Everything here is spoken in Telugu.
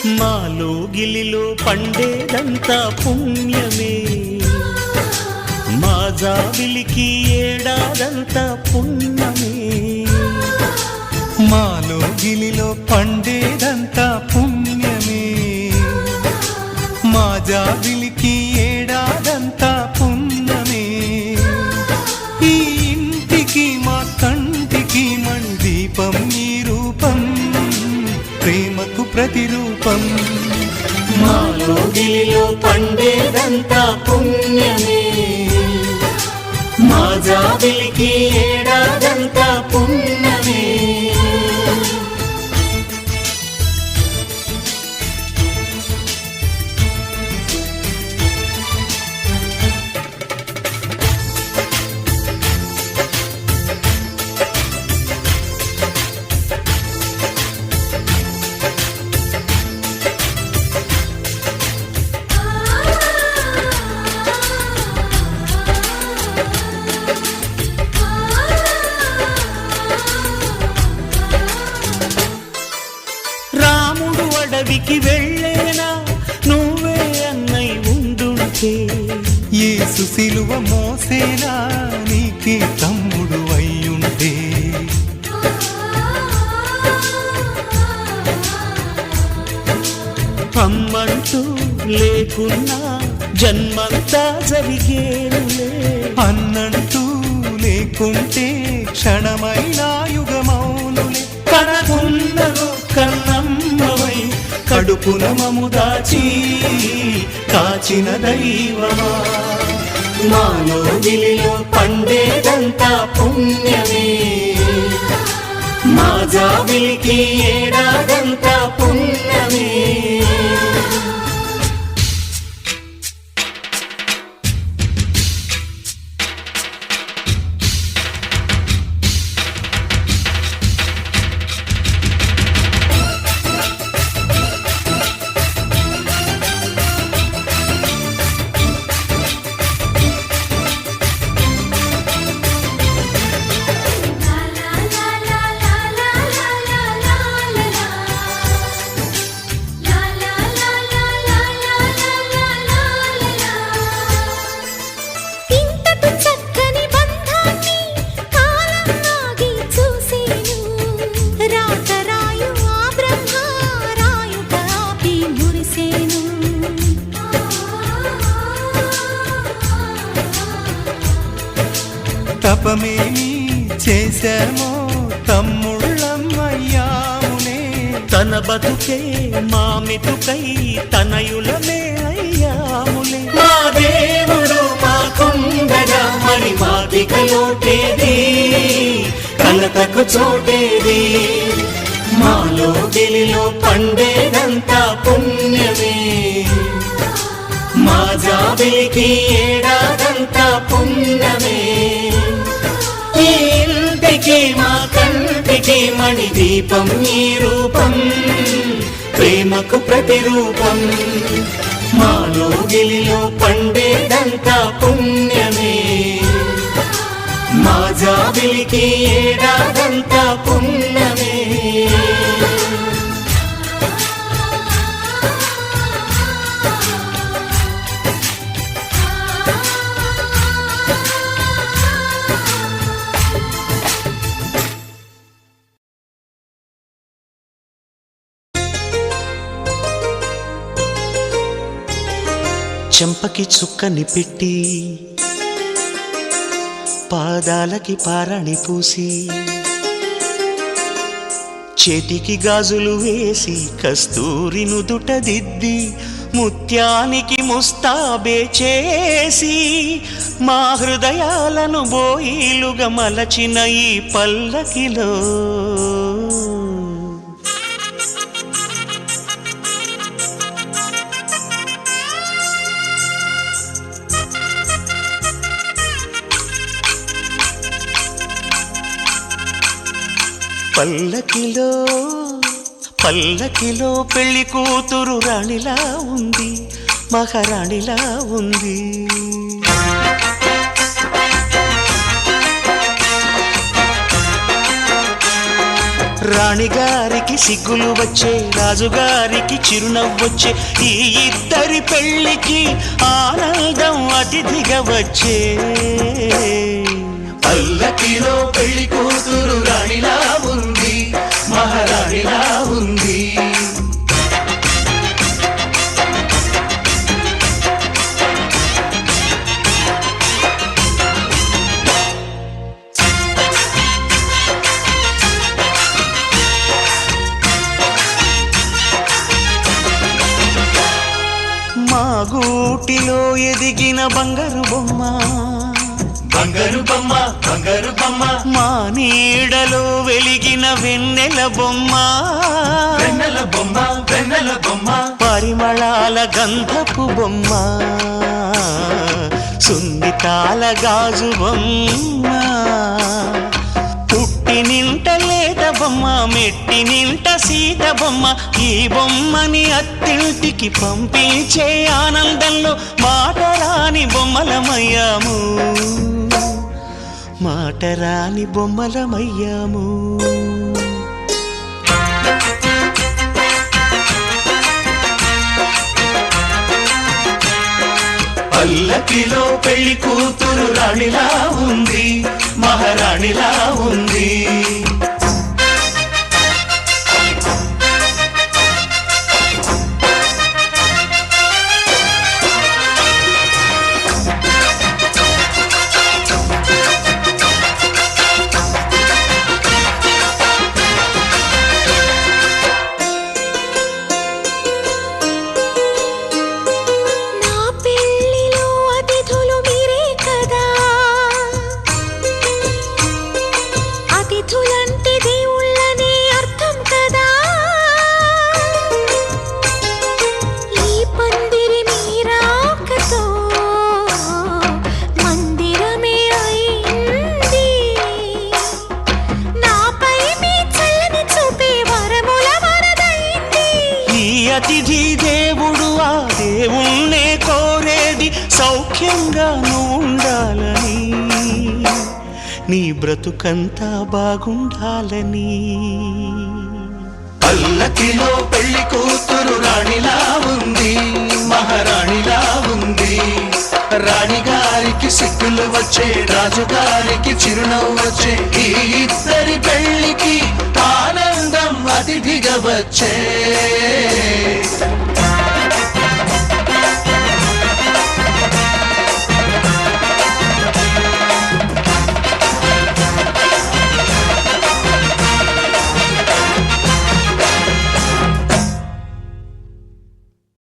మాలో గిలిలో పండేదంతా పుణ్యమే, మా జాబిలికి ఏడాదంతా పుణ్యమే. మాలో గిలిలో పండేదంతా పుణ్యమే, మా జాబిలికి ఏడాదంతా పుణ్యమే. ఈ ఇంటికి మా కంటికి మణిదీపం ఈ రూపం, ప్రేమకు ప్రతిరూపం. మాలో గిలిలో పండేదంతా పుణ్యమే, మా జాబిలికి ఏడాదంతా పుణ్యమే. అడవికి వెళ్ళేనా నువ్వే అన్నై ఉండుంటే, యేసు సిలువ మోసేనా నీకే తమ్ముడు అయ్యుంటే. అమ్మంటూ లేకున్నా జన్మంతా జరిగేనులే, అన్నంటూ లేకుంటే క్షణమైనా యుగమౌనులే. కనకున్నను కన్నమ్మవై కడుపున మము దాచి కాచిన దైవమా. మాలో గిలిలో పండేదంతా పుణ్యమే, మా జాబిలికి ఏడాదంతా పుణ్యమే. తపమేమి చేశామో తమ్ముళ్ళమ్మయ్యామునే, తన బతుకే మామితుకై తనయులమే అయ్యాములే. మా దేవుడు మాకుండగా మరి మాదిక లోటేది, కలతకు చోటేది. మాలో గిలిలో పండేదంతా పుణ్యమే, మా జాబిలికి ఏడాదంతా పుణ్యమే. ఈ ఇంటికి మా కంటికి మణిదీపం ఈ రూపం, ప్రేమకు ప్రతిరూపం. మాలో గిలిలో పండేదంతా పుణ్యమే, మా జాబిలికి ఏడాదంతా పుణ్యమే. చెంపకి చుక్కని పెట్టి పాదాలకి పారాణి పూసి, చేతికి గాజులు వేసి కస్తూరి నుదుట దిద్ది, ముత్యానికి ముస్తాబే చేసి, మా హృదయాలను బోయిలుగా మలచిన ఈ పల్లకిలో పల్లకిలో పల్లకిలో పెళ్లి కూతురు రాణిలా ఉంది, మహారాణిలా ఉంది. రాణిగారికి సిగ్గులు వచ్చే, రాజుగారికి చిరునవ్వొచ్చే, ఈ ఇద్దరి పెళ్ళికి ఆనందం అతిథిగా వచ్చే. పల్లకిలో పెళ్లి కూతురు రాణిలా ఉంది, మహారాణిలా ఉంది. మా గూటిలో ఎదిగిన బంగారు బొమ్మ, బంగారు బొమ్మ, బంగారు బొమ్మ, మా నీడలో వెలిగిన వెన్నెల బొమ్మ, వెన్నెల బొమ్మ, వెన్నెల బొమ్మ, పరిమళాల గంధపు బొమ్మ, సున్నితాల గాజు బొమ్మ, పుట్టి నింట లేత బొమ్మ, మెట్టి నింట సీత బొమ్మ. ఈ బొమ్మని అత్తింటికి పంపించే ఆనందంలో మాటరాని బొమ్మలమయ్యాము, మాటరాని బొమ్మలమయ్యాము. పల్లకిలో పెళ్లి కూతురు రాణిలా ఉంది, మహారాణిలా ఉంది. అతిథి దేవుడు ఆ దేవుణ్ణే కోరేది సౌఖ్యంగా నువ్వు ఉండాలని, నీ బ్రతుకంతా బాగుండాలని. పల్లకిలో పెళ్లి కూతురు రాణిలా ఉంది, మహారాణిలా ఉంది. రాణిగారికి సిగ్గులు వచ్చే, రాజుగారికి చిరునవ్వు వచ్చే, ఈ ఇద్దరి పెళ్లికి ఆనందం అతిథిగా వచ్చే.